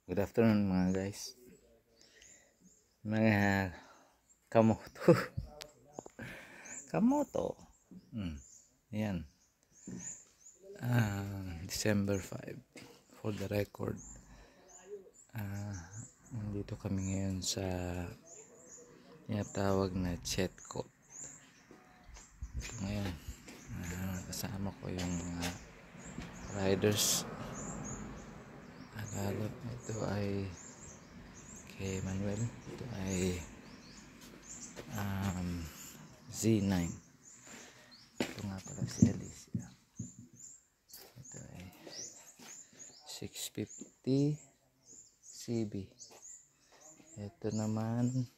Good afternoon mga guys. Mga kamoto. Kamoto. Ayan. December 5 for the record. Nandito kami ngayon sa tinatawag na Chetco. Ito ngayon. Kasama ko yung mga riders. Ito ay kay Manuel. Ito ay Z9. Ito nga pala si Alicia. Ito ay 650 CB. Ito naman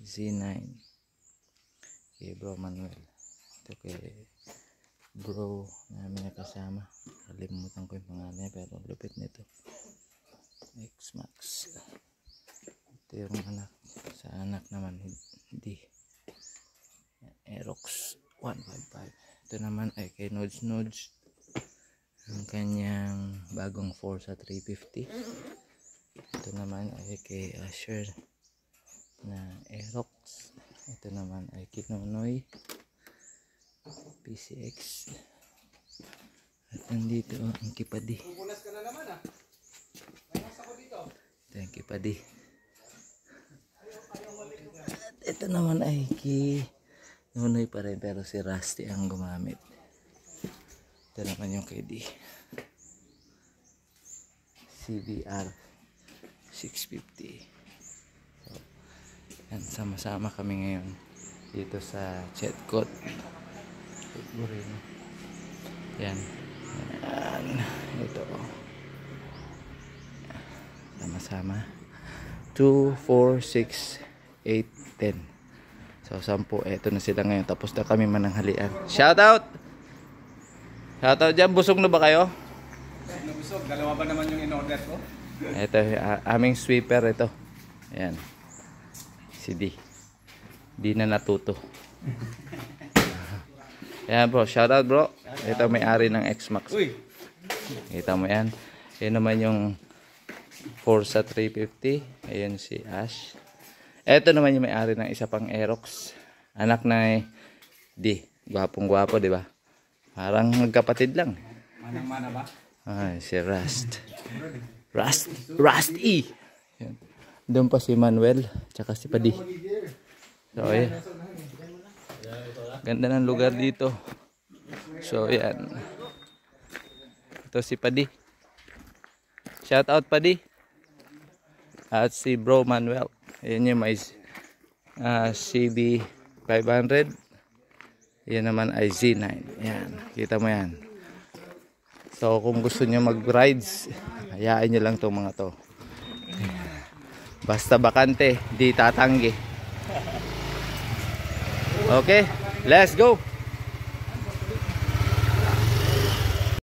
Z9 kay Bro Manuel. Ito kay bro namin nakasama, kalimutan ko yung pangalan niya pero lupit nito, X-Max. Ito yung anak, sa anak naman hindi Aerox 155. Ito naman ay kay Nodes ang kanyang bagong Forza 350. Ito naman ay kay Asher na Aerox. Ito naman ay Kinonoy PCX. At nandito ang Kipadi. Pupunas ka na naman ah. Mayas ako dito. Ito ang Kipadi. At ito naman ay Nunoy pa rin pero si Rusty ang gumamit. Ito naman yung KD CBR 650. So, yan, sama-sama kami ngayon dito sa Chetco. Yan. Yan. Ito. Sama-sama. 2, 4, 6, 8, 10. So 10. Ito na sila ngayon. Tapos na kami mananghalian. Shoutout! Shoutout dyan. Busog na ba kayo? Busog. Dalawa ba naman yung in-order ko? Ito. Aming sweeper ito. Ayan. Si D. Di na natuto. Ayan bro, shoutout bro. Ito may-ari ng X-Max. Kita mo yan. Yan naman yung Forza 350. Ayan si Ash. Ito naman yung may-ari ng isa pang Aerox. Anak na D. Gwapong-gwapo, di ba? Parang magkapatid lang. Manang-mana ba? Ay, si Rust. Rusty. Doon pa si Manuel. Tsaka si Padi. So, ayan. Ganda ng lugar dito. So, yan. Ito si Padi. Shout out Padi. At si Bro Manuel. Ayan yung may CB 500. Yan naman ay Z9. Yan. Kita mo yan. So, kung gusto nyo mag-rides, hayaan nyo lang itong mga to. Basta bakante, di tatanggi. Okay. Let's go!